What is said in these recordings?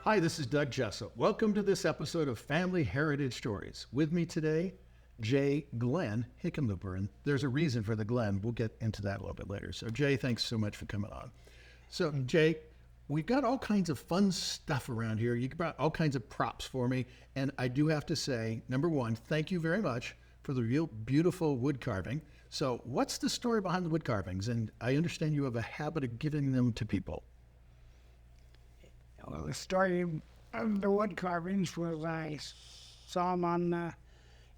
Hi, this is Doug Jessop. Welcome to this episode of Family Heritage Stories. With me today, Glenn Hickenlooper, and there's a reason for the Glenn. We'll get into that a little bit later. So Jay, thanks so much for coming on. So Jay, we've got all kinds of fun stuff around here. You brought all kinds of props for me, and I do have to say, number one, thank you very much for the real beautiful wood carving. So what's the story behind the wood carvings? And I understand you have a habit of giving them to people. Well, the story of the wood carvings was I saw them on the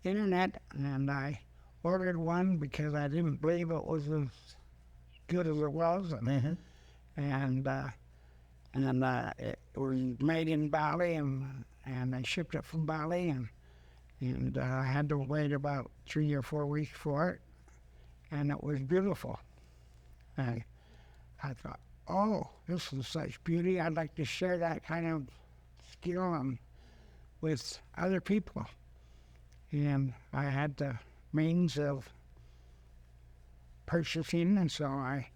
internet, and I ordered one because I didn't believe it was as good as it was. And it was made in Bali, and I shipped it from Bali, and I had to wait about 3 or 4 weeks for it, and it was beautiful. I thought, oh, this is such beauty. I'd like to share that kind of skill with other people. And I had the means of purchasing, and so I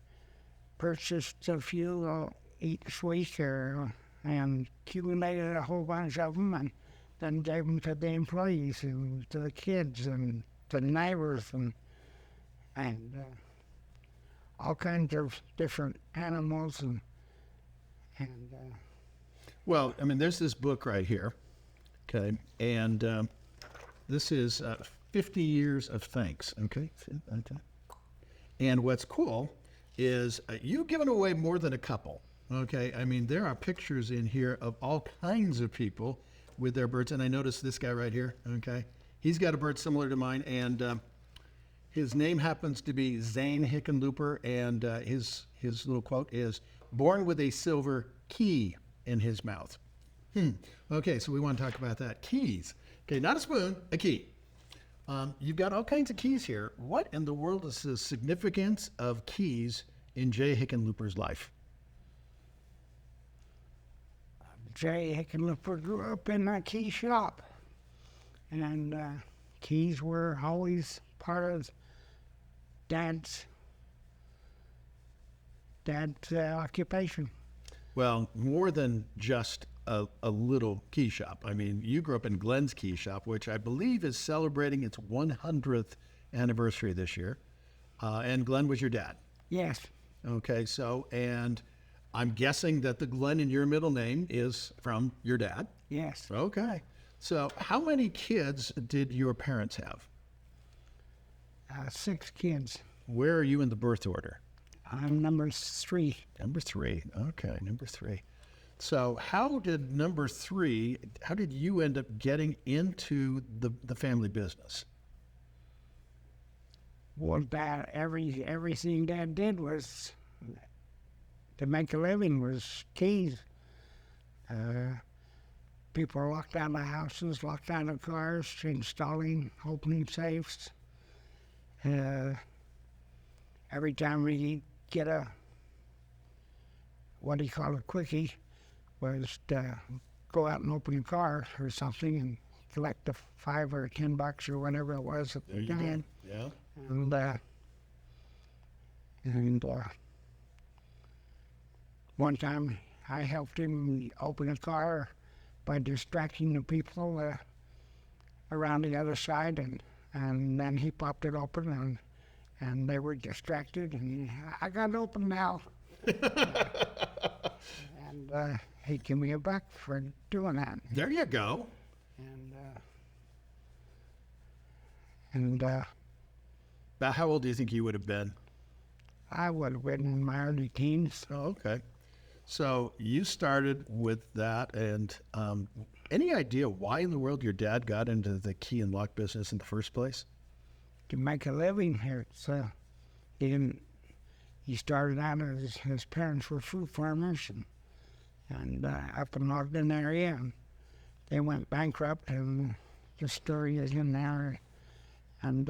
purchased a few each week and accumulated a whole bunch of them, and then gave them to the employees and to the kids and to the neighbors and all kinds of different animals Well, I mean, there's this book right here, okay, and this is 50 Years of Thanks, okay? And what's cool is you've given away more than a couple, okay? I mean, there are pictures in here of all kinds of people with their birds, and I noticed this guy right here, okay? He's got a bird similar to mine, and his name happens to be Jay Hickenlooper, and his little quote is, "Born with a silver key in his mouth." Okay, so we want to talk about that. Keys. Okay, not a spoon, a key. You've got all kinds of keys here. What in the world is the significance of keys in Jay Hickenlooper's life? Jay Hickenlooper grew up in a key shop, and keys were always part of Dad's occupation. Well, more than just a little key shop. I mean, you grew up in Glenn's Key Shop, which I believe is celebrating its 100th anniversary this year. And Glenn was your dad. Yes. Okay, so, and I'm guessing that the Glenn in your middle name is from your dad? Yes. Okay. So how many kids did your parents have? 6 kids. Where are you in the birth order? I'm number 3. Number 3. Okay, number 3. So how did you end up getting into the family business? Well, Dad, everything Dad did was to make a living was keys. People locked out of houses, locked out of cars, installing, opening safes. Every time we get a quickie, was to go out and open a car or something and collect the $5 or $10 or whatever it was at the time. Yeah. And one time I helped him open a car by distracting the people around the other side, and then he popped it open, and they were distracted, and I got it open now. And he gave me a buck for doing that. There you go. And About how old do you think you would have been? I would have been in my early teens. Oh, okay. So you started with that, and any idea why in the world your dad got into the key and lock business in the first place? To make a living here. So he started out as his parents were fruit farmers and up in Ogden area, and they went bankrupt, and the story is in there, and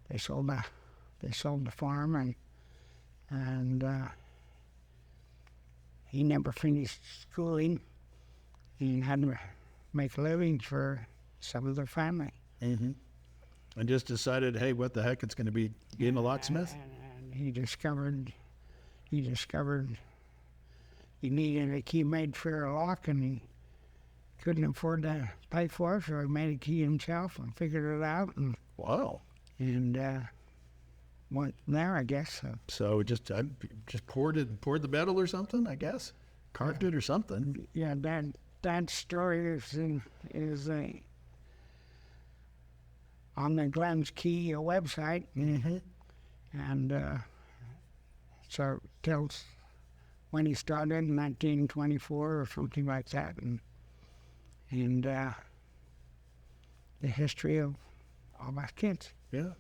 they sold the farm, and he never finished schooling and had to make a living for some of their family. Mm-hmm. And just decided, hey, what the heck, it's going to be being a locksmith? And he discovered he needed a key made for a lock, and he couldn't afford to pay for it, so he made a key himself and figured it out, and Wow. went from there, I guess. So just poured the metal or something, I guess. Carved it or something. Yeah, that story is on the Glenn's Key website, Mm-hmm. and so it tells when he started in 1924 or something like that, and the history of all my kids. Yeah.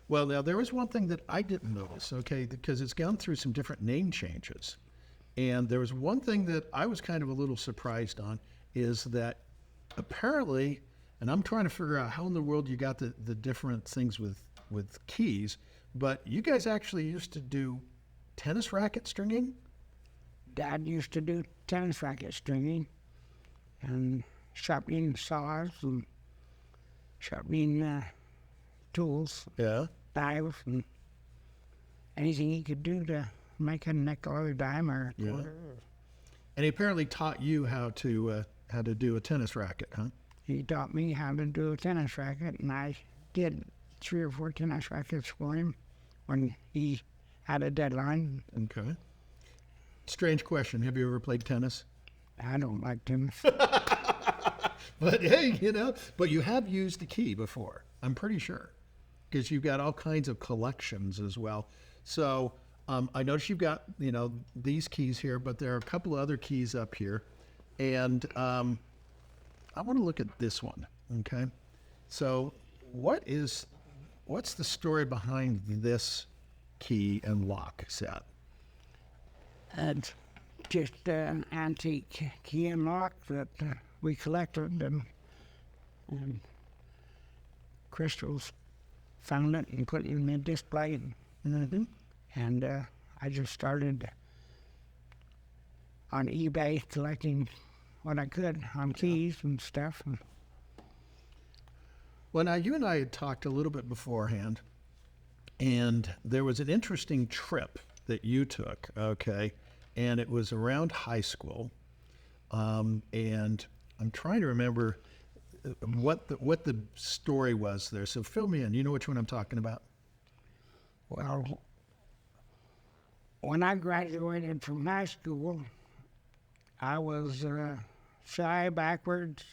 Well, now there was one thing that I didn't notice, okay, because it's gone through some different name changes. And there was one thing that I was kind of a little surprised on is that apparently, and I'm trying to figure out how in the world you got the different things with keys, but you guys actually used to do tennis racket stringing? Dad used to do tennis racket stringing and sharpening saws and sharpening tools, Yeah. knives, and anything he could do to make a nickel or a dime or a Yeah. quarter. And he apparently taught you how to do a tennis racket, huh? He taught me how to do a tennis racket, and I did 3 or 4 tennis rackets for him when he had a deadline. Okay. Strange question. Have you ever played tennis? I don't like tennis. But hey, but you have used the key before, I'm pretty sure, because you've got all kinds of collections as well. So I noticed you've got, these keys here, but there are a couple of other keys up here. And I want to look at this one, okay? So what's the story behind this key and lock set? It's just an antique key and lock that we collected, and Crystals found it and put it in the display, and I just started on eBay collecting what I could on keys and stuff. Well, now you and I had talked a little bit beforehand, and there was an interesting trip that you took, okay? And it was around high school, and I'm trying to remember what the story was there. So fill me in. You know which one I'm talking about? Well, when I graduated from high school, I was shy, backwards,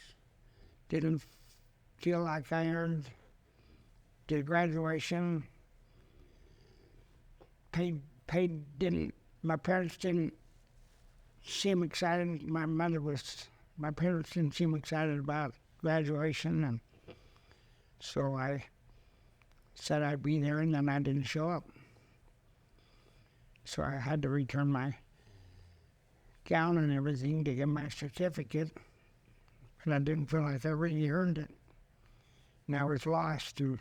didn't feel like I earned the graduation. My parents didn't seem excited. My parents didn't seem excited about graduation, and so I said I'd be there, and then I didn't show up. So I had to return my gown and everything to get my certificate, and I didn't feel like I really earned it. And I was lost to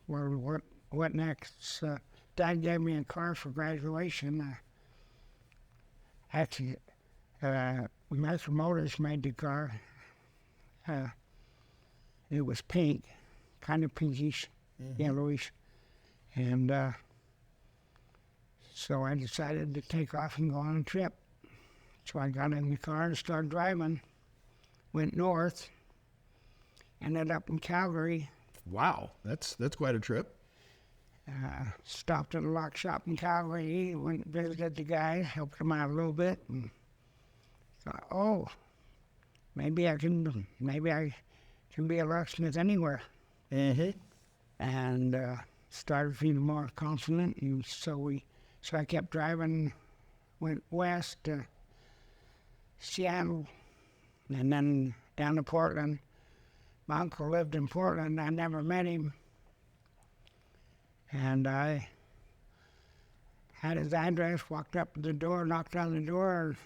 what next. So Dad gave me a car for graduation. Actually, Metro Motors made the car. It was pink, kind of pinkish, yellowish, and so I decided to take off and go on a trip. So I got in the car and started driving, went north, ended up in Calgary. Wow, that's quite a trip. Stopped at a lock shop in Calgary, went and visited the guys, helped them out a little bit, and thought, oh, maybe I can be a locksmith anywhere. And started feeling more confident, and so I kept driving, went west to Seattle, and then down to Portland. My uncle lived in Portland. I never met him. And I had his address, walked up to the door, knocked on the door.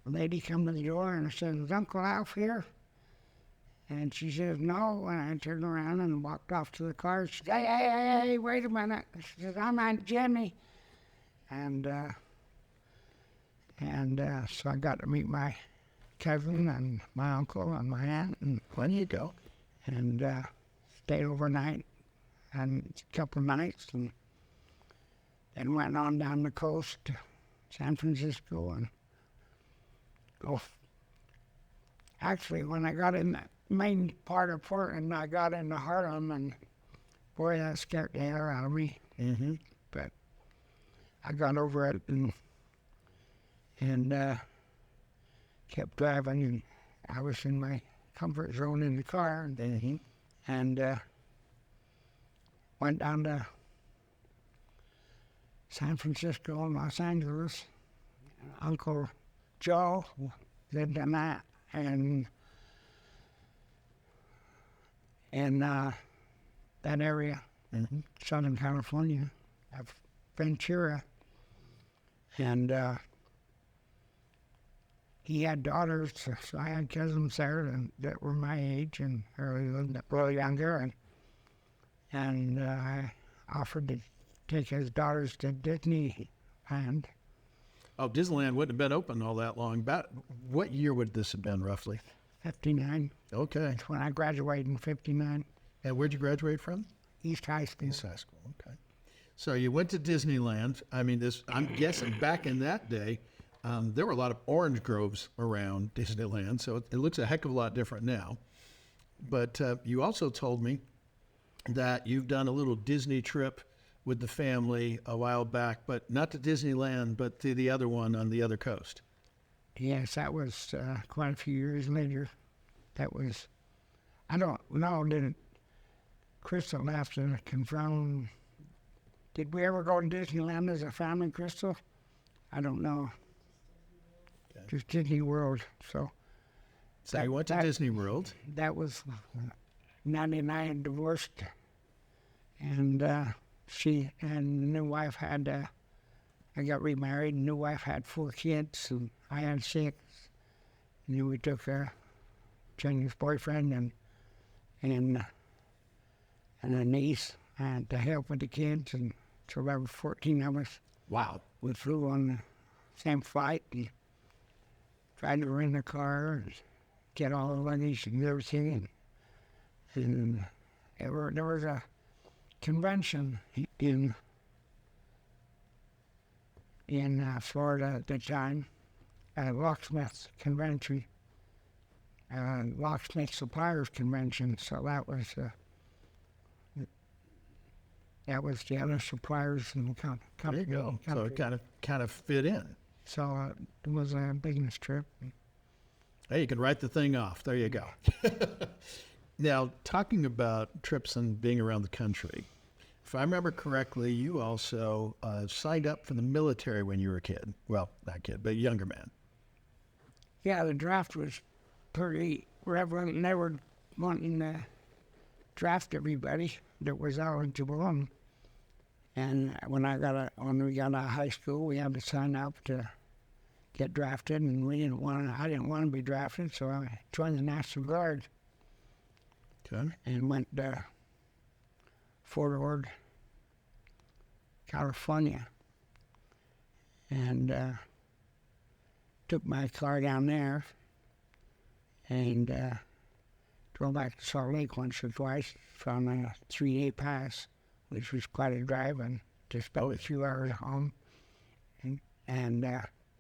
A lady come to the door and I said, "Is Uncle Alf here?" And she says, "No." And I turned around and walked off to the car. She said, hey, wait a minute. She says, "I'm Aunt Jenny." And so I got to meet my cousin and my uncle and my aunt. And When you go. and stayed overnight and a couple of nights, and then went on down the coast to San Francisco, and Oh, actually, when I got in the main part of Portland, I got into Harlem, and boy, that scared the hell out of me. Mm-hmm. But I got over it and kept driving, and I was in my comfort zone in the car, and went down to San Francisco and Los Angeles. Uncle Joe lived in that, and in that area, Southern California, of Ventura, and he had daughters, so I had cousins there that were my age and or a little younger, and I offered to take his daughters to Disneyland. Oh, Disneyland wouldn't have been open all that long. About what year would this have been, roughly? 59. Okay. That's when I graduated in 59. And where'd you graduate from? East High School. East High School. Okay. So you went to Disneyland. I mean, I'm guessing back in that day, there were a lot of orange groves around Disneyland, so it looks a heck of a lot different now. But you also told me that you've done a little Disney trip with the family a while back, but not to Disneyland, but to the other one on the other coast. Yes, that was quite a few years later. That was, I don't know, did Crystal have to confirm? Did we ever go to Disneyland as a family, Crystal? I don't know. Okay. Just Disney World. So You went to Disney World. that was 99, divorced, and she and the new wife had. I got remarried. And the new wife had 4 kids, and I had 6. And then we took Jenny's boyfriend and a niece and to help with the kids, and so there were 14 of us. Wow. We flew on the same flight and tried to rent a car and get all the luggage and everything. And there was a convention in Florida at the time, a locksmith convention, locksmith suppliers convention. So that was the other suppliers in the company. There you go. So it kind of fit in. So it was a business trip. Hey, you can write the thing off. There you go. Now, talking about trips and being around the country, if I remember correctly, you also signed up for the military when you were a kid. Well, not kid, but a younger man. Yeah, the draft was pretty relevant, and they were wanting to draft everybody that was eligible. And when we got out of high school, we had to sign up to get drafted, and I didn't want to be drafted, so I joined the National Guard. Okay. And went to Fort Ord, California, and took my car down there and drove back to Salt Lake once or twice from a 3-day pass, which was quite a drive, and just spent a few hours home, and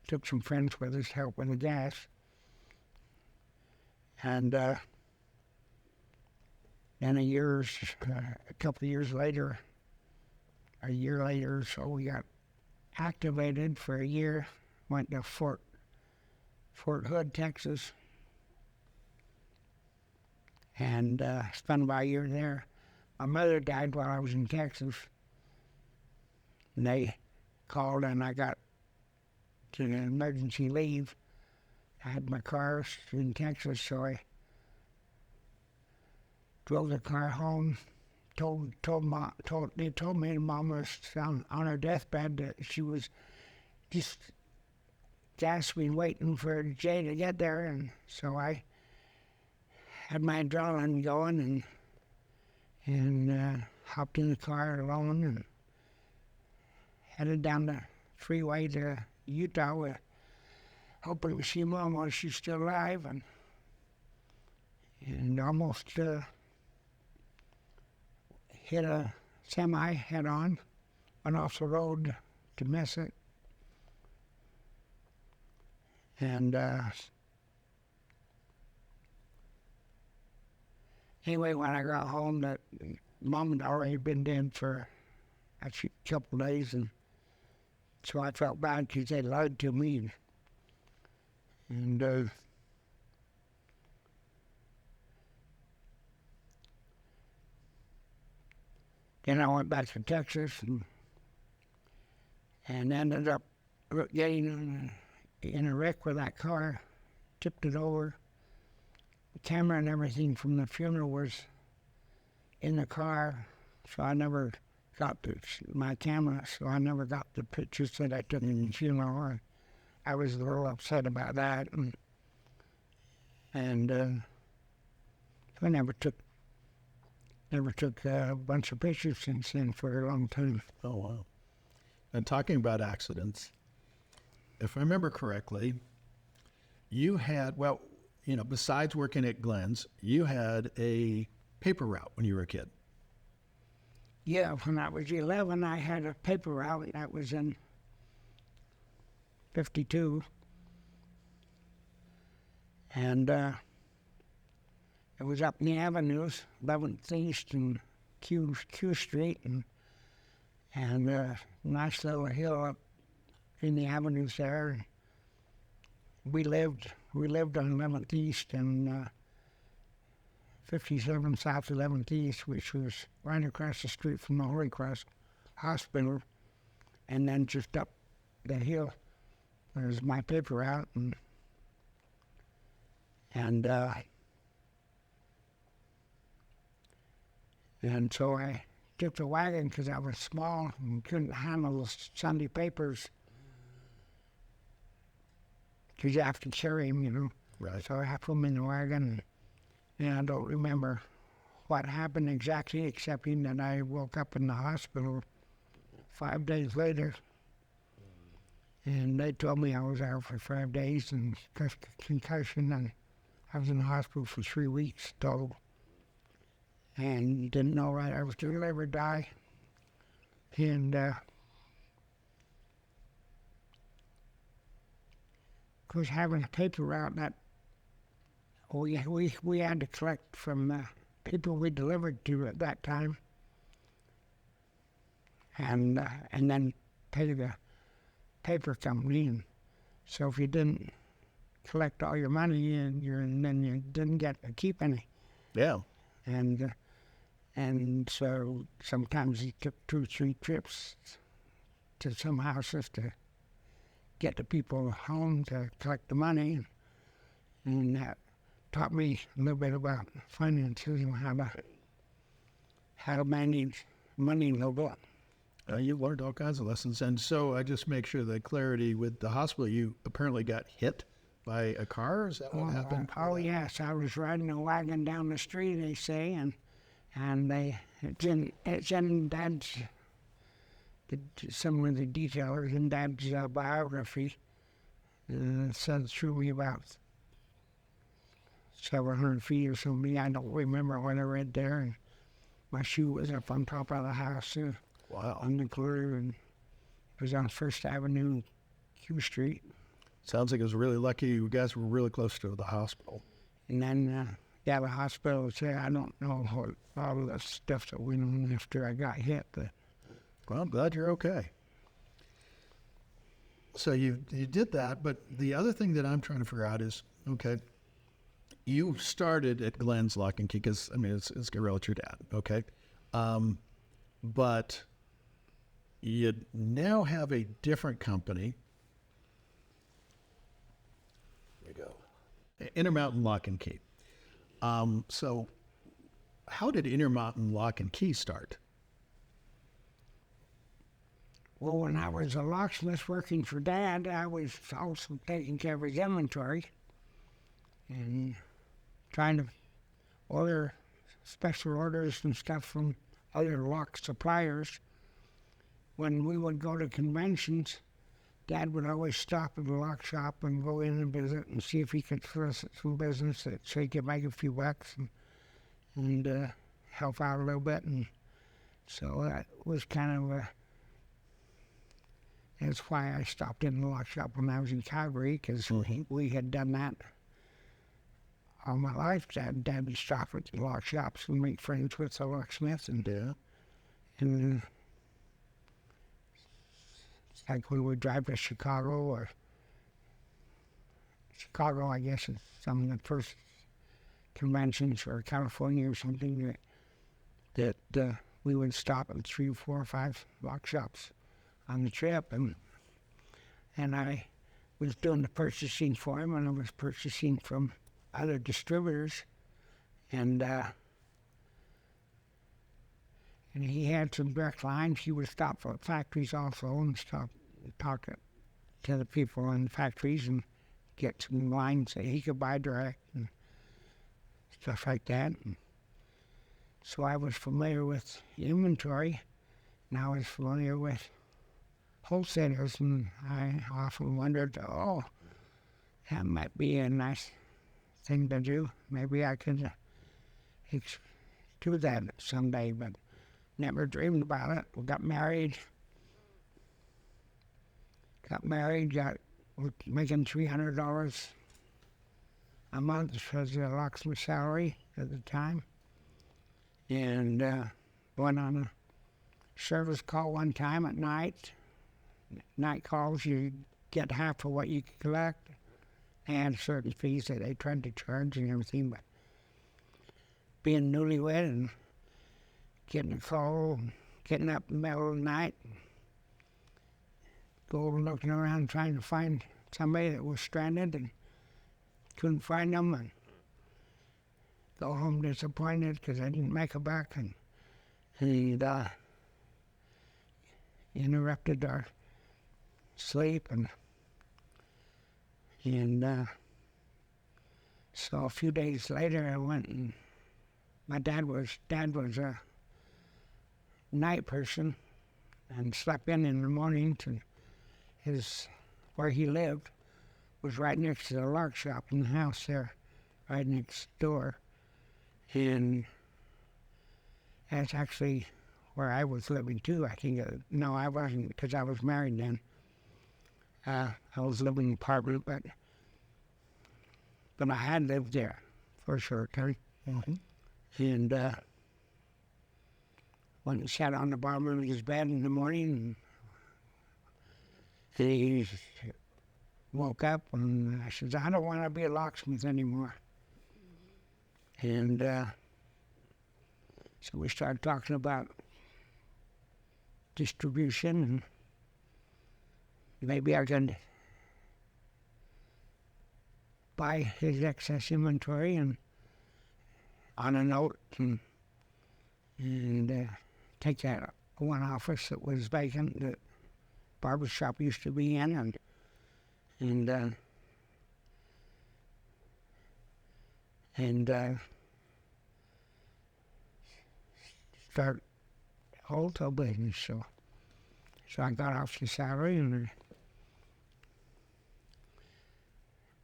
took some friends with us to help with the gas. And then a couple of years later, a year later or so, we got activated for a year, went to Fort Hood, Texas, and spent about a year there. My mother died while I was in Texas, and they called, and I got to an emergency leave. I had my car in Texas, so I drove the car home. They told me Mom was on her deathbed that she was just gasping, waiting for Jay to get there, and so I had my adrenaline going and hopped in the car alone and headed down the freeway to Utah, hoping to see Mom while she's still alive, and almost hit a semi head-on, went off the road to miss it, And anyway, when I got home, that Mom had already been dead for a couple days, and so I felt bad because they lied to me. And then I went back to Texas and ended up getting in a wreck with that car, tipped it over. The camera and everything from the funeral was in the car, so I never got my camera, so I never got the pictures that I took in the funeral. I was a little upset about that, and so I never took a bunch of pictures since then for a long time. Oh, wow. And talking about accidents, if I remember correctly, you had, well, you know, besides working at Glenn's, you had a paper route when you were a kid. Yeah, when I was 11, I had a paper route that was in 52. And it was up in the avenues, 11th East and Q Street, and a nice little hill up in the avenues there. We lived on 11th East and 57 South 11th East, which was right across the street from the Holy Cross Hospital, and then just up the hill was my paper route, and so I took the wagon because I was small and couldn't handle the Sunday papers because you have to carry them, you know. Right. So I have to put them in the wagon, and I don't remember what happened exactly, excepting that I woke up in the hospital 5 days later, and they told me I was out for 5 days and concussion, and I was in the hospital for 3 weeks total, and didn't know right I was going to live or die, and of course having a paper route that we had to collect from people we delivered to at that time, and then pay the paper company. And so if you didn't collect all your money, then you didn't get to keep any. Yeah. And so sometimes he took 2 or 3 trips to some houses to get the people home to collect the money, and that taught me a little bit about finances and how to manage money a little bit. You learned all kinds of lessons. And so I just make sure that clarity with the hospital, you apparently got hit by a car? Is that what happened? Oh, yes. I was riding a wagon down the street, they say, and it's in Dad's, some of the detailers in Dad's biography. It says through me about several hundred feet or something. I don't remember what I read there. And my shoe was up on top of the house. Wow. On the corner, and it was on First Avenue, Q Street. Sounds like it was really lucky you guys were really close to the hospital. And then, the hospital said, I don't know what all the stuff that went on after I got hit. But Well, I'm glad you're okay. So you did that, but the other thing that I'm trying to figure out is, okay, you started at Glenn's Lock and Key because, I mean, it's Gorilla, it's your dad, okay? But you now have a different company. There you go. Intermountain Lock and Key. So how did Intermountain Lock and Key start? well, when I was a locksmith working for Dad, I was also taking care of his inventory and trying to order special orders and stuff from other lock suppliers. When we would go to conventions, Dad would always stop at the lock shop and go in and visit and see if he could solicit some business so he could make a few bucks and help out a little bit. And so that was kind of That's why I stopped in the lock shop when I was in Calgary, because we had done that all my life. Dad would stop at the lock shops and make friends with the locksmiths, and like we would drive to Chicago, I guess, is some of the first conventions, or California or something, that we would stop at 3, 4, or 5 lock shops on the trip, and I was doing the purchasing for him, and I was purchasing from other distributors, and he had some direct lines. He would stop at factories also and stop and talk to the people in the factories and get some lines that he could buy direct and stuff like that. And so I was familiar with inventory, and I was familiar with wholesalers, and I often wondered, that might be a nice thing to do. Maybe I could do that someday, but never dreamed about it. We got married, was making $300 a month as a locksmith salary at the time, and went on a service call one time at night. Night calls, you get half of what you collect, and certain fees that they tried to charge and everything, but being newlywed and getting a call, getting up in the middle of the night, go looking around trying to find somebody that was stranded and couldn't find them, and go home disappointed because I didn't make it back, and he interrupted our sleep, and so a few days later I went, and my dad was a night person and slept in the mornings, and where he lived was right next to the lock shop in the house there, right next door, and that's actually where I was living too. I think, no, I wasn't, because I was married then. I was living in an apartment, but I had lived there for a short time. And went and sat on the bottom of his bed in the morning, and he woke up, and I said, I don't want to be a locksmith anymore. And so we started talking about distribution, and maybe I could buy his excess inventory and on a note, and take that one office that was vacant that barbershop used to be in, and start wholesale business. So I got off the salary and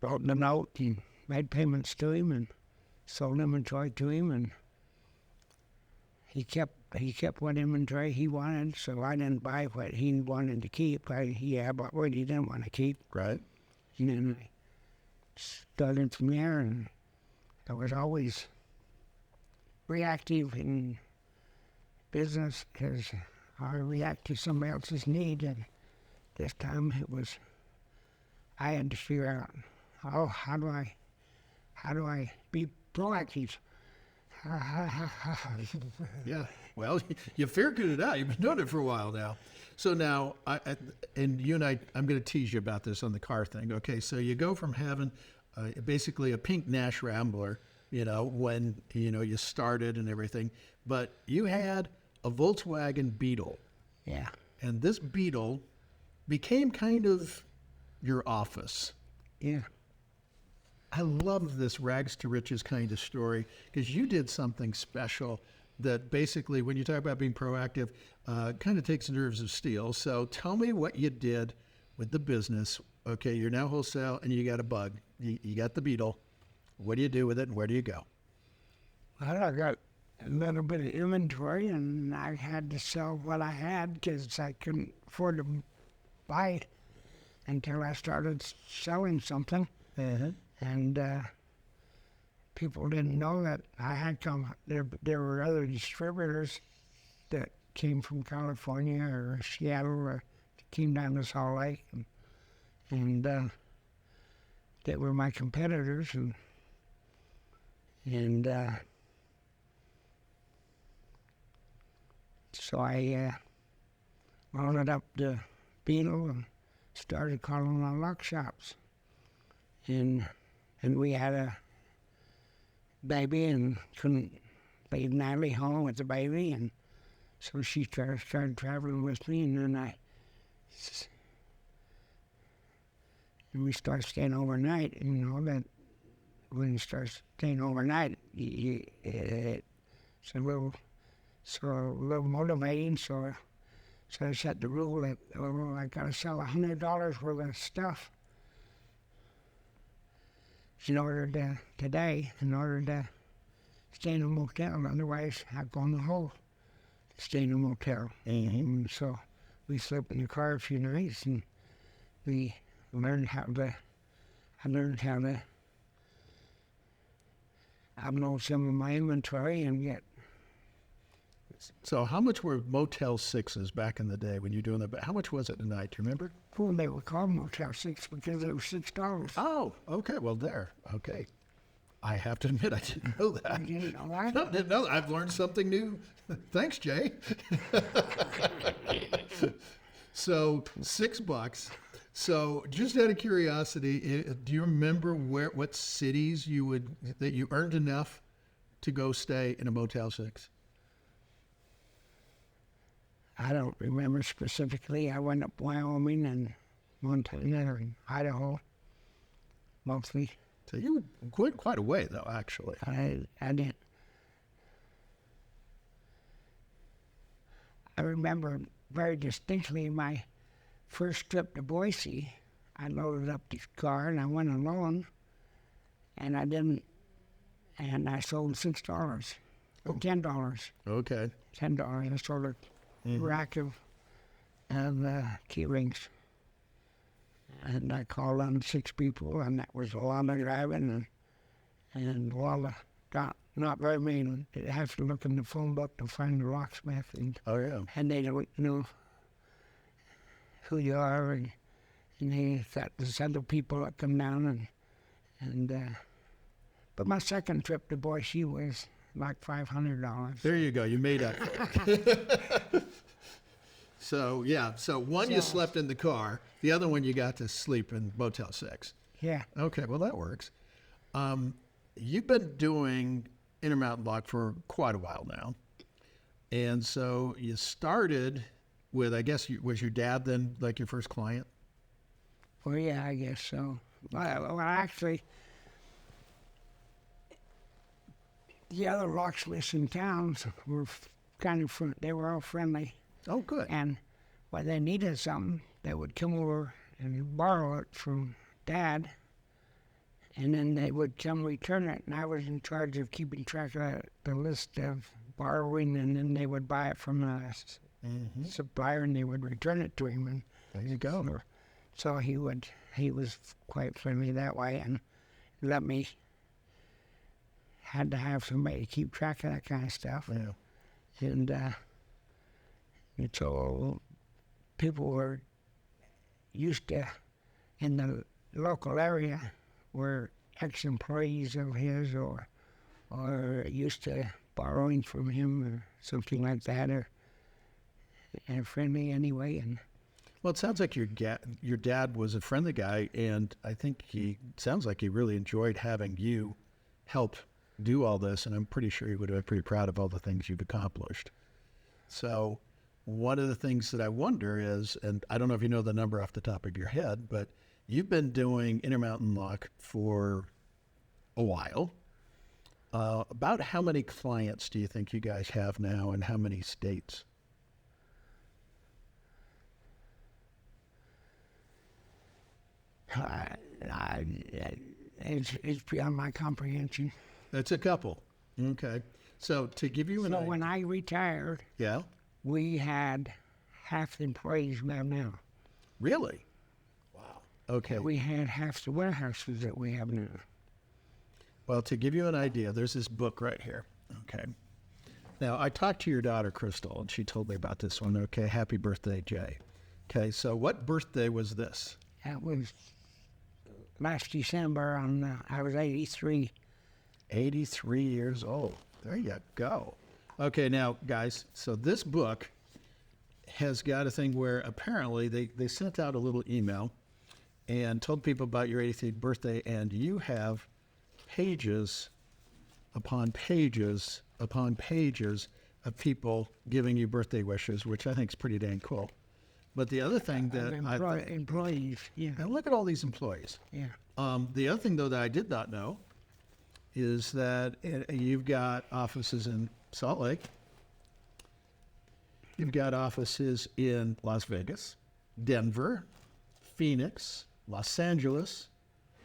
wrote the note and made payments to him and sold inventory to him, and he kept what inventory he wanted, so I didn't buy what he wanted to keep. He bought what he didn't want to keep. Right. And then I started from there, and I was always reactive in business because I react to somebody else's need, and this time I had to figure out, how do I be proactive? Yeah. Well, you figured it out. You've been doing it for a while now. So now, and you and I'm going to tease you about this on the car thing. Okay, so you go from having basically a pink Nash Rambler, when, you started and everything, but you had a Volkswagen Beetle. Yeah. And this Beetle became kind of your office. Yeah. I love this rags to riches kind of story because you did something special that basically, when you talk about being proactive, kind of takes nerves of steel. So tell me what you did with the business. Okay, you're now wholesale and you got a bug. You got the Beetle. What do you do with it and where do you go? Well, I got a little bit of inventory, and I had to sell what I had because I couldn't afford to buy until I started selling something. And people didn't know that I had come. There were other distributors that came from California or Seattle or came down to Salt Lake, and that were my competitors, and so I loaded up the Beetle and started calling on lock shops, and we had a baby and couldn't leave Natalie home with the baby, and so she started traveling with me, and then we started staying overnight. And you know that when you start staying overnight, it's a little motivating. So I set the rule that I got to sell $100 worth of stuff in order to stay in a motel. Otherwise, I'd go in the hole to stay in a motel. And so we slept in the car a few nights, and we learned how to. I learned how to upload some of my inventory and get. So how much were Motel 6s back in the day when you were doing that? How much was it a night? Do you remember? Well, they were called Motel 6 because it was $6. Oh, okay. Well, there. Okay. I have to admit, I didn't know that. You didn't know that? No, didn't know. I've learned something new. Thanks, Jay. So $6. So just out of curiosity, do you remember what cities that you earned enough to go stay in a Motel 6? I don't remember specifically. I went up Wyoming and Montana and Idaho, mostly. So you went quite a way, though, actually. I didn't. I remember very distinctly my first trip to Boise. I loaded up the car and I went alone, and I sold $6 or $10. Okay. $10. I sold a rack of key rings. And I called on 6 people, and that was a lot of driving, and a lot of, not very many. You have to look in the phone book to find the locksmith. And, Oh, yeah. and they don't know who you are, and they thought there's other people that come down, but my second trip to Boise was like $500. There you go. You made up. So, yeah. So one, you slept in the car. The other one, you got to sleep in Motel 6. Yeah. Okay. Well, that works. You've been doing Intermountain Lock for quite a while now. And so you started with, I guess, was your dad then like your first client? Well, yeah, I guess so. Well, actually, the other locksmiths in town were they were all friendly. Oh, good. And when they needed something, they would come over and borrow it from Dad, and then they would come return it, and I was in charge of keeping track of the list of borrowing, and then they would buy it from a supplier, and they would return it to him. And There you go. so he was quite friendly that way, and had to have somebody to keep track of that kind of stuff. Yeah. And so people were used to, in the local area, were ex-employees of his or used to borrowing from him or something like that, and friendly anyway. And Well, it sounds like your dad was a friendly guy, and I think sounds like he really enjoyed having you help do all this, and I'm pretty sure he would have been pretty proud of all the things you've accomplished. So one of the things that I wonder is, and I don't know if you know the number off the top of your head, but you've been doing Intermountain Lock for a while. About how many clients do you think you guys have now, and how many states? it's beyond my comprehension. That's a couple. Okay. So to give you an So idea. when I retired, Yeah. we had half the employees we have now. Really? Wow. Okay. We had half the warehouses that we have now. Well, to give you an idea, there's this book right here. Okay. Now, I talked to your daughter, Crystal, and she told me about this one. Okay. Happy birthday, Jay. Okay. So what birthday was this? That was last December I was 83. 83 years old. There you go. Okay. Now, guys, so this book has got a thing where apparently they sent out a little email and told people about your 83rd birthday, and you have pages upon pages upon pages of people giving you birthday wishes, which I think is pretty dang cool. But the other thing that Employees, yeah. and look at all these employees. Yeah. The other thing, though, that I did not know is that you've got offices in Salt Lake. You've got offices in Las Vegas, Denver, Phoenix, Los Angeles,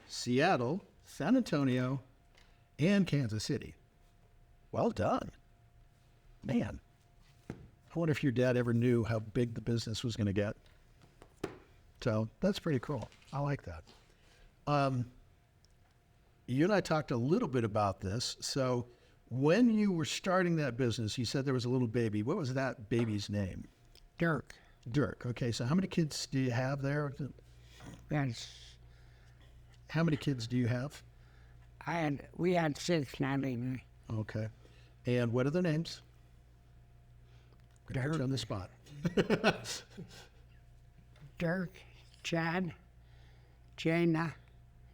Seattle, San Antonio, and Kansas City. Well done. Man, I wonder if your dad ever knew how big the business was going to get. So that's pretty cool. I like that. You and I talked a little bit about this. So when you were starting that business, you said there was a little baby. What was that baby's name? Dirk. Dirk. Okay, so how many kids do you have there? That's, How many kids do you have? we had 6 now, didn't we? Okay. And what are their names? Gonna put you on the spot. Dirk, Chad, Jana,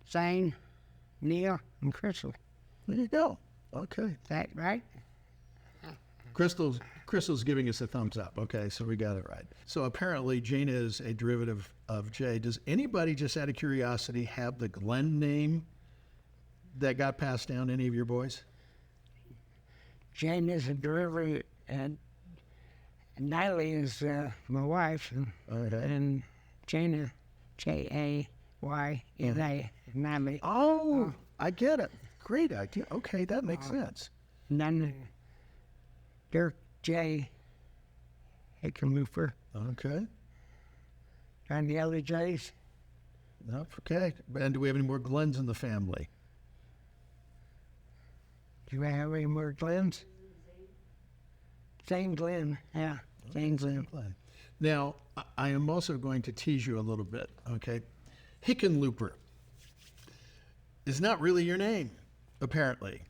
Zane, Neil, and Crystal. There you go. Okay. Is that right? Crystal's giving us a thumbs up. Okay, so we got it right. So apparently Jana is a derivative of Jay. Does anybody, just out of curiosity, have the Glenn name that got passed down to any of your boys? Jane is a derivative, and Natalie is my wife, and Jana, Jayna, Natalie. Oh, I get it. Great idea. Okay, that makes sense. And then Dirk J. Hickenlooper, Okay. and the other J's. Okay. And do we have any more Glens in the family? Do you have any more Glens? Zane Glenn, yeah, Zane Glenn. Glenn. Now, I am also going to tease you a little bit, okay? Hickenlooper is not really your name, apparently.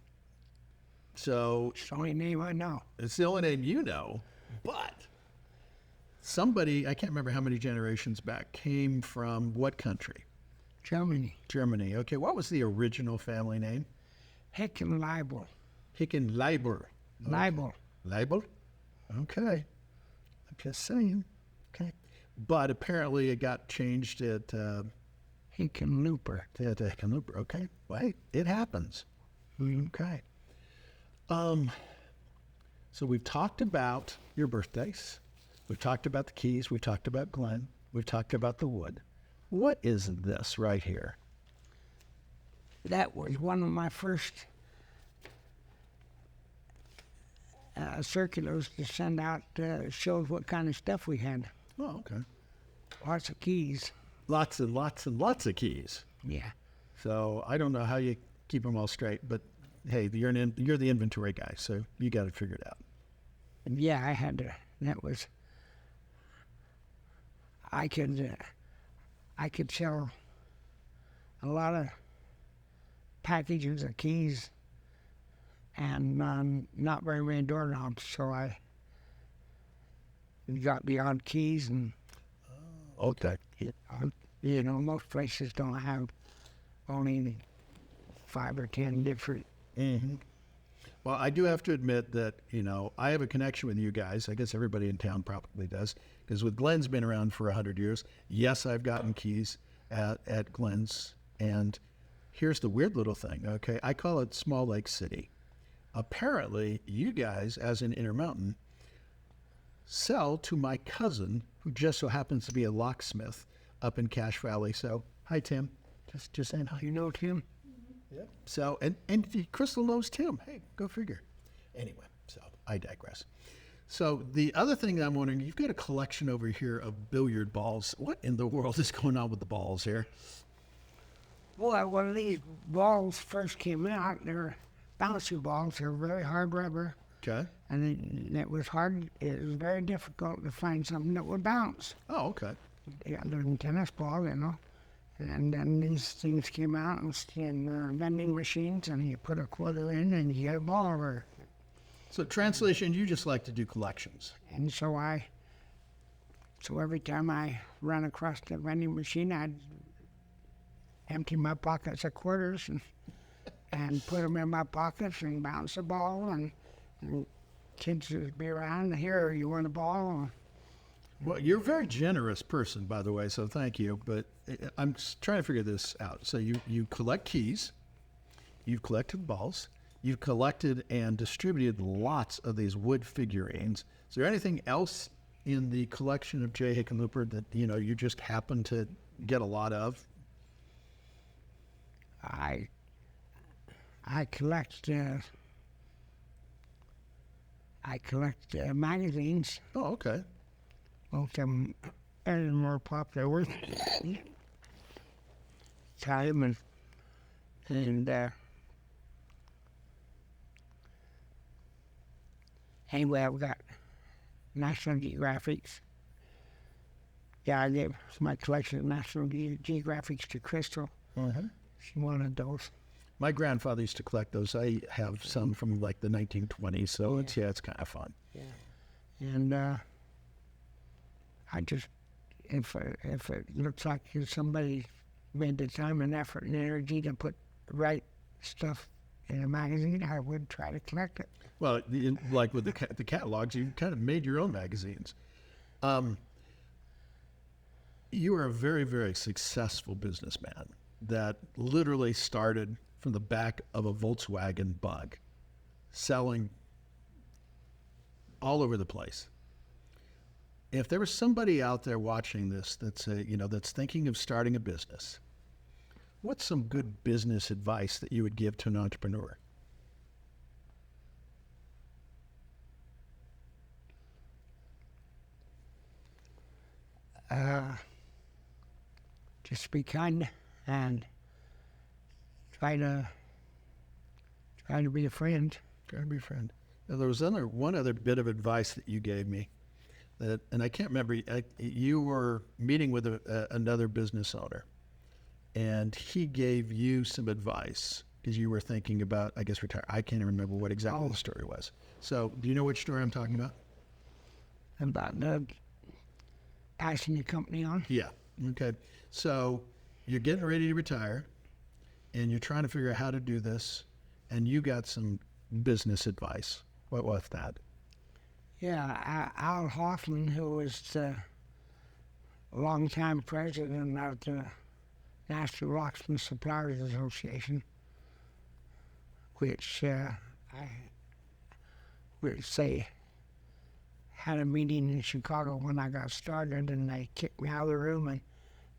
So It's the only name I know. it's the only name you know, but somebody, I can't remember how many generations back, came from what country? Germany. Germany. Okay, what was the original family name? Hickenlooper. Hickenlooper. Libel. Label? Okay. I'm just saying. Okay. But apparently it got changed at Hickenlooper. Hickenlooper. Okay. Well, it happens. Okay. So we've talked about your birthdays. We've talked about the keys. We've talked about Glenn. We've talked about the wood. What is this right here? That was one of my first circulars to send out, shows what kind of stuff we had. Oh, okay. Lots of keys. Lots and lots and lots of keys. Yeah. So I don't know how you keep them all straight, but hey, you're the inventory guy, so you got it figured out. And yeah, I had to, that was, I could sell a lot of packages of keys and not very many doorknobs, so I got the odd keys, and Okay. you know, most places don't have only 5 or 10 different. Mm-hmm. Well, I do have to admit that, I have a connection with you guys. I guess everybody in town probably does, because with Glenn's been around for 100 years. Yes, I've gotten keys at Glenn's, and here's the weird little thing, okay? I call it Small Lake City. Apparently, you guys, as in Intermountain, sell to my cousin, who just so happens to be a locksmith up in Cache Valley. So, hi, Tim. Just saying hi. You know Tim? Yep. So, and Crystal knows Tim. Hey, go figure. Anyway, so I digress. So the other thing I'm wondering, you've got a collection over here of billiard balls. What in the world is going on with the balls here? Well, when these balls first came out, they were bouncy balls. They were very hard rubber, Okay. and it was hard. It was very difficult to find something that would bounce. Oh, okay. Yeah, other than tennis ball, you know. And then these things came out in vending machines, and you put a quarter in, and you get a ball over. So translation, you just like to do collections. And so every time I ran across the vending machine, I'd empty my pockets of quarters and put them in my pockets and bounce the ball, and kids would be around. Here, you want a ball? Well, you're a very generous person, by the way, so thank you. But I'm just trying to figure this out. So you collect keys, you've collected balls, you've collected and distributed lots of these wood figurines. Is there anything else in the collection of Jay Hickenlooper that you just happen to get a lot of? I collect magazines. Oh, okay. Most of them are more popular with time and anyway, I've got National Geographics. Yeah, I gave my collection of National Geographics to Crystal. Uh-huh. She wanted those. My grandfather used to collect those. I have some from like the 1920s, so it's kind of fun. Yeah. And I just, if it looks like somebody made the time and effort and energy to put the right stuff in a magazine, I would try to collect it. Well, like with the catalogs, you kind of made your own magazines. You are a very, very successful businessman that literally started from the back of a Volkswagen Bug, selling all over the place. If there was somebody out there watching this that's that's thinking of starting a business, what's some good business advice that you would give to an entrepreneur? Just be kind and try to be a friend. Try to be a friend. Now, there was one other bit of advice that you gave me, and I can't remember. You were meeting with another business owner, and he gave you some advice because you were thinking about, I guess, retire. I can't remember what exactly the story was. So, do you know which story I'm talking about? About passing the company on. Yeah. Okay. So, you're getting ready to retire, and you're trying to figure out how to do this, and you got some business advice. What was that? Yeah, Al Hoffman, who was the longtime president of the National Locksmith Suppliers Association, which they had a meeting in Chicago when I got started, and they kicked me out of the room and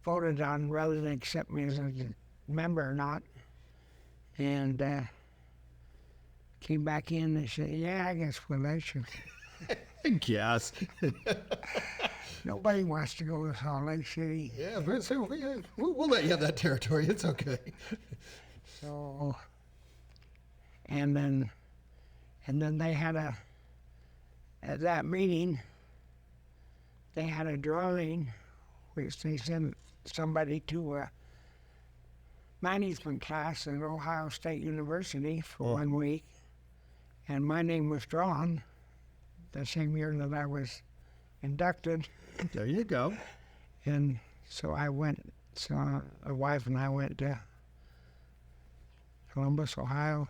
voted on whether they accept me as a member or not. And came back in and said, yeah, I guess we'll let you. Yes. Nobody wants to go to Salt Lake City. Yeah, we'll let you have that territory. It's okay. So, and then they had at that meeting, they had a drawing, which they sent somebody to a management class at Ohio State University for 1 week, and my name was drawn the same year that I was inducted. There you go. And so I went, so my wife and I went to Columbus, Ohio,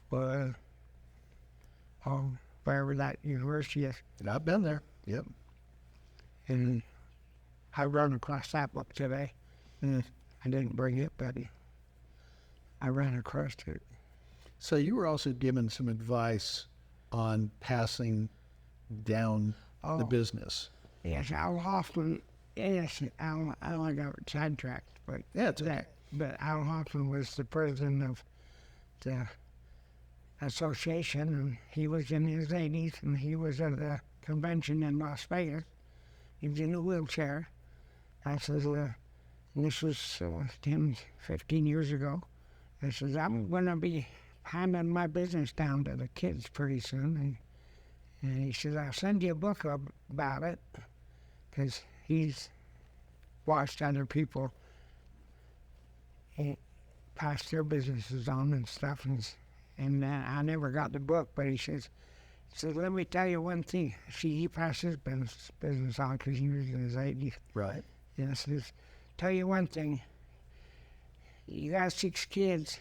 for wherever that university is. And I've been there. Yep. And I run across that book today. I didn't bring it, but I ran across it. So you were also given some advice on passing down the business. Yes, Al Hoffman. Yes, Al. I got sidetracked, but Yeah, it's okay. But Al Hoffman was the president of the association, and he was in his 80s, and he was at a convention in Las Vegas. He was in a wheelchair. I says, and this was 10, 15 years ago. I says, I'm going to be handing my business down to the kids pretty soon. And he says, I'll send you a book about it, because he's watched other people pass their businesses on and stuff. And I never got the book, but he says, let me tell you one thing. See, he passed his business on because he was in his 80s. Right. And he says, tell you one thing. You got 6 kids.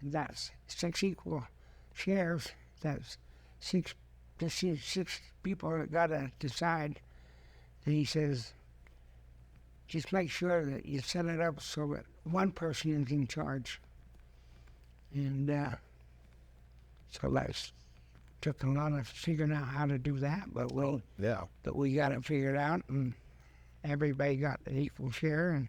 That's 6 equal shares. That's 6 people that got to decide. And he says, just make sure that you set it up so that one person is in charge. And so that's took a lot of figuring out how to do that, but we got it figured out, and everybody got an equal share,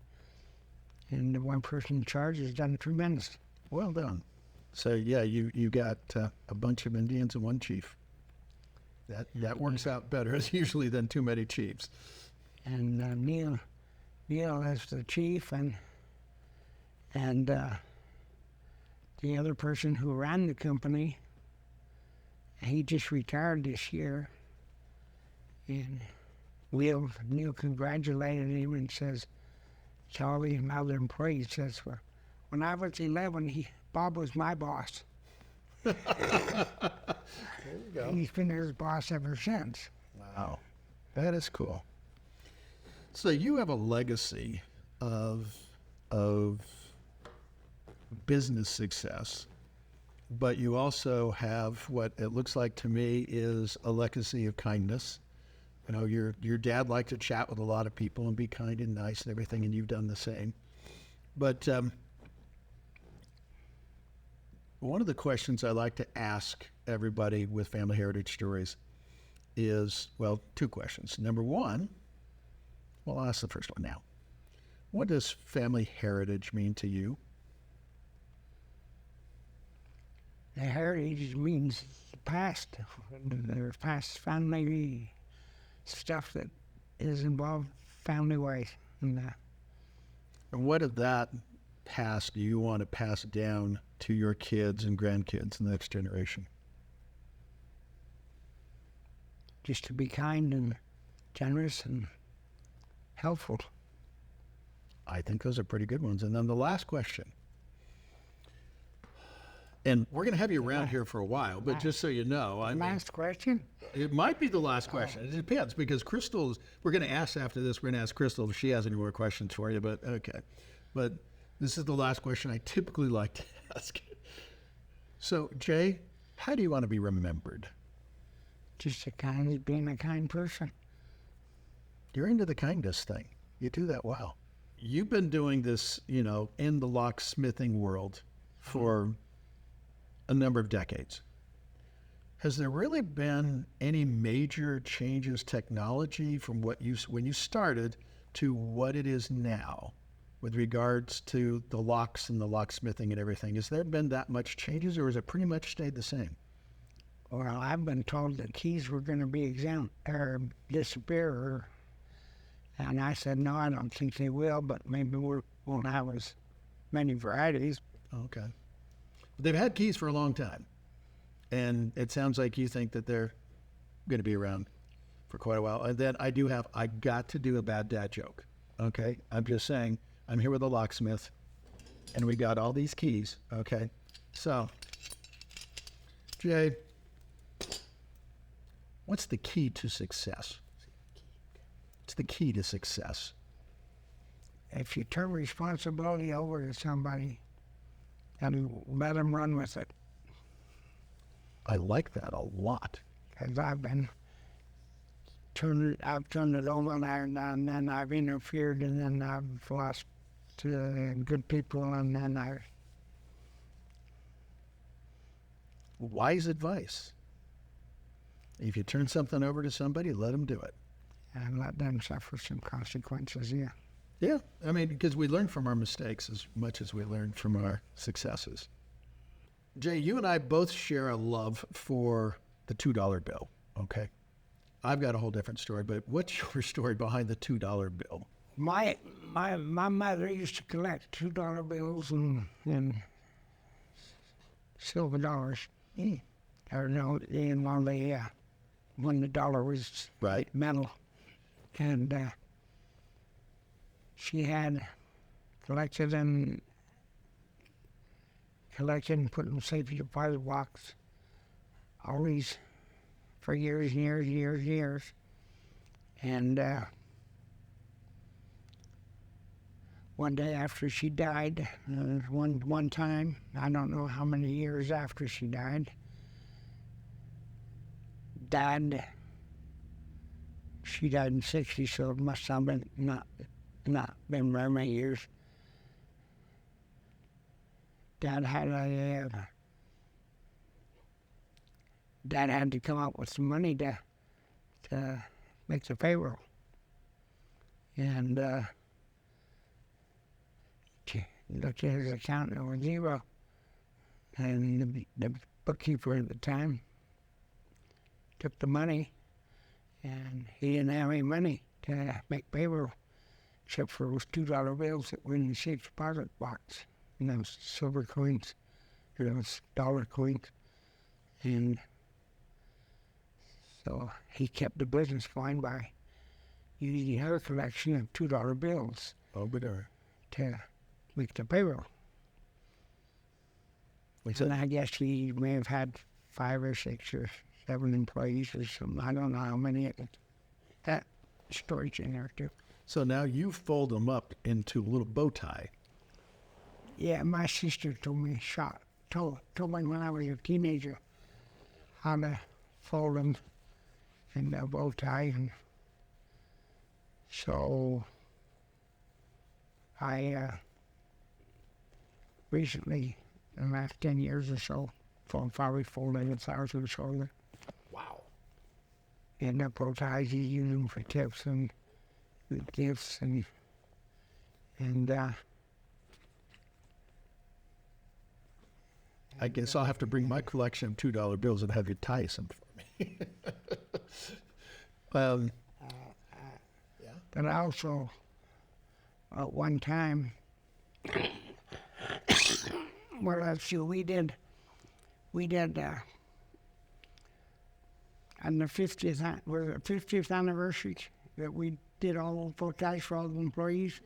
and the one person in charge has done tremendous. Well done. So yeah, you got a bunch of Indians and one chief. That works out better usually than too many chiefs. And Neil is the chief, and the other person who ran the company, he just retired this year. And Neil congratulated him and says, to all the other employees, says, well, when I was 11, Bob was my boss. There you go. He's been his boss ever since. Wow, that is cool. So you have a legacy of business success, but you also have what it looks like to me is a legacy of kindness. You know, your dad liked to chat with a lot of people and be kind and nice and everything, and you've done the same. But one of the questions I like to ask everybody with family heritage stories is, well, 2 questions. Number one, well, I'll ask the first one now. What does family heritage mean to you? The heritage means the past. There's past family stuff that is involved family-wise. And what of that past do you want to pass down to your kids and grandkids and the next generation? just to be kind and generous and helpful. I think those are pretty good ones. And then the last question. And we're going to have you around here for a while, but just so you know, Last question? it might be the last question. It depends, because Crystal's, we're going to ask after this, we're going to ask Crystal if she has any more questions for you, but okay. But this is the last question I typically like to ask. So, Jay, how do you want to be remembered? Just being a kind person. You're into the kindness thing. You do that well. You've been doing this, in the locksmithing world for a number of decades. Has there really been any major changes technology from when you started to what it is now with regards to the locks and the locksmithing and everything? Has there been that much changes, or has it pretty much stayed the same? Well, I've been told that keys were going to be disappear, and I said, no, I don't think they will, but maybe we won't have as many varieties. Okay. They've had keys for a long time, and it sounds like you think that they're going to be around for quite a while. And then I got to do a bad dad joke. Okay. I'm just saying, I'm here with a locksmith, and we got all these keys. Okay. So, Jay, what's the key to success? What's the key to success? If you turn responsibility over to somebody and let them run with it. I like that a lot. Because I've turned it over, and then I've interfered, and then I've lost to good people, and then Wise advice. If you turn something over to somebody, let them do it. and let them suffer some consequences, yeah. Yeah, I mean, because we learn from our mistakes as much as we learn from our successes. Jay, you and I both share a love for the $2 bill. Okay. I've got a whole different story, but what's your story behind the $2 bill? My mother used to collect $2 bills and silver dollars. Or no, and on the when the dollar was Right. metal, and she had collected and put in a safety deposit box. Always for years and years and years and years, and one day after she died, one time, I don't know how many years after she died, she died in 60, so it must have been not been very many years. Dad had to come up with some money to make the payroll, and he looked at his account and there was zero. And the bookkeeper at the time took the money, and he didn't have any money to make payroll except for those $2 bills that were in the safe deposit box, and those silver coins, or those dollar coins. And so he kept the business going by using her collection of $2 bills to make the payroll. And I guess he may have had 5 or 6 or 7 employees or something. I don't know how many. That story's in there too. So now you fold them up into a little bow tie. Yeah, my sister told me when I was a teenager how to fold them in a bow tie, and so I recently, in the last 10 years or so, probably folded 1,000 shoulder. Wow. And the bow ties, you use them for tips and gifts and I guess I'll have to bring my collection of $2 bills and have you tie some for me. But I also, at one time, well, let's see, we did on the 50th anniversary that we did all the bow ties for all the employees.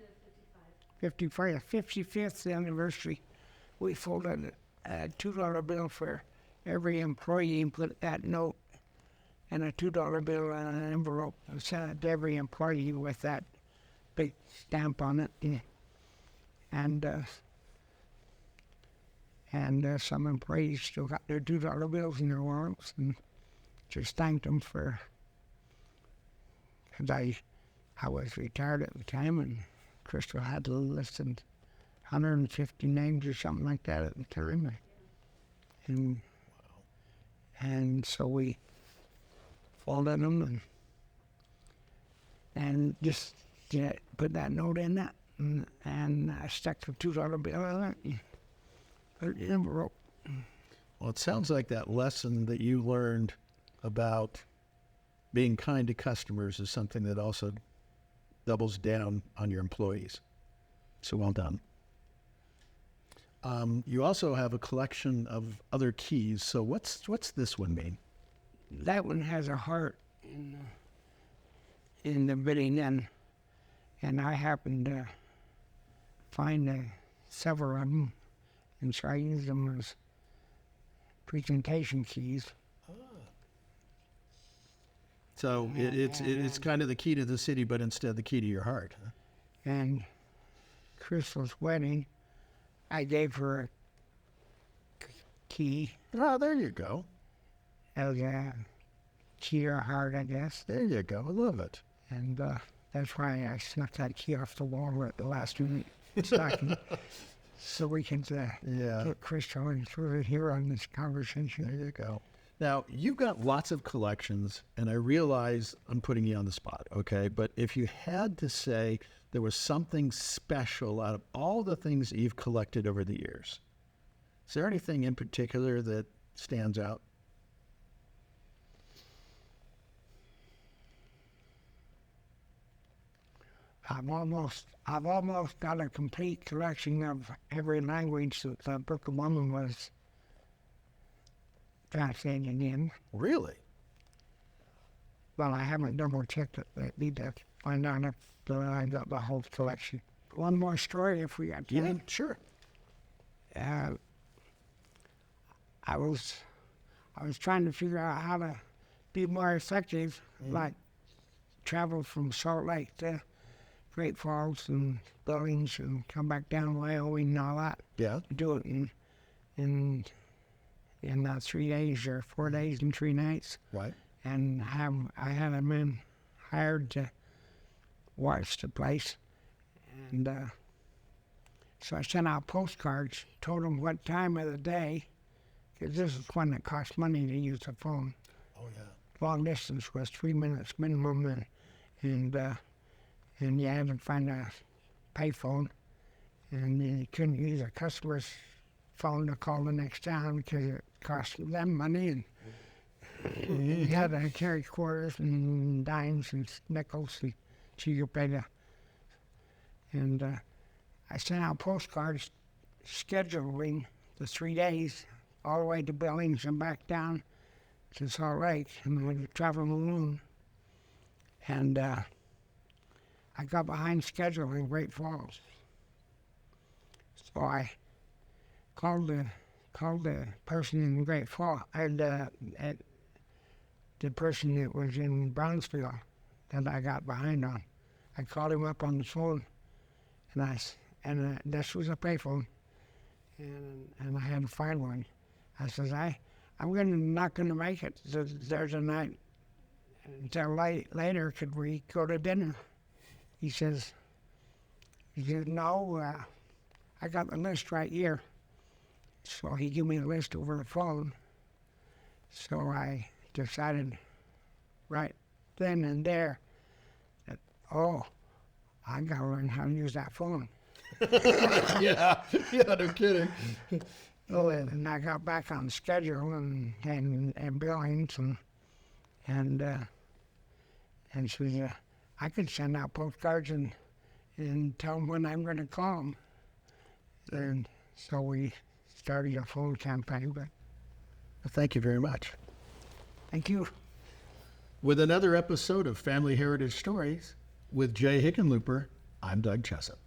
55th anniversary, we folded a $2 bill for every employee and put that note and a $2 bill in an envelope and sent it to every employee with that big stamp on it. And some employees still got their $2 bills in their wallets, and just thanked them for, because I was retired at the time, and Crystal had listed 150 names or something like that at the time. And so we folded them and just put that note in that, and I stuck the $2 bill in it and put it in the envelope. Well, it sounds like that lesson that you learned about being kind to customers is something that also doubles down on your employees. So well done. You also have a collection of other keys. So what's this one mean? That one has a heart in the bidding end, and I happened to find several of them, and so I used them as presentation keys. So it's kind of the key to the city, but instead the key to your heart. Huh? And Crystal's wedding, I gave her a key. Oh, there you go. As a key to her heart, I guess. There you go. I love it. And that's why I snuck that key off the wall at the last minute, stocking, so we can get Crystal and sort of hear on this conversation. There you go. Now, you've got lots of collections, and I realize I'm putting you on the spot, okay? But if you had to say there was something special out of all the things that you've collected over the years, Is there anything in particular that stands out? I've almost got a complete collection of every language that the Book of Mormon was translated in. Really? Well, I haven't double checked it. I need to find out if I got the whole collection. One more story, if we got time. Yeah, sure. I was trying to figure out how to be more effective, like travel from Salt Lake to Great Falls and Billings and come back down to Wyoming and all that. Yeah. Do it in 3 days or 4 days and 3 nights. Right. And I had a man hired to watch the place. And so I sent out postcards, told them what time of the day, because this is one that costs money to use the phone. Oh, yeah. Long distance was 3 minutes minimum, and you had to find a payphone, and you couldn't use a customer's phone to call the next town because it cost them money, and you had to carry quarters and dimes and nickels and you paid to. And I sent out postcards scheduling the 3 days all the way to Billings and back down to Salt Lake, and I was traveling alone. And I got behind schedule in Great Falls. So I called the person in Great Falls, and the person that was in Brownsville that I got behind on. I called him up on the phone, and this was a payphone, and I had to find one. I says, I'm not gonna make it. There's a night until later. Could we go to dinner? He says, no, I got the list right here. So he gave me the list over the phone. So I decided right then and there that, I gotta learn how to use that phone. Yeah, no kidding. And I got back on schedule and Billings and so I could send out postcards and tell them when I'm going to call them. And so we started a phone campaign. But Thank you very much. thank you. With another episode of Family Heritage Stories with Jay Hickenlooper, I'm Doug Jessop.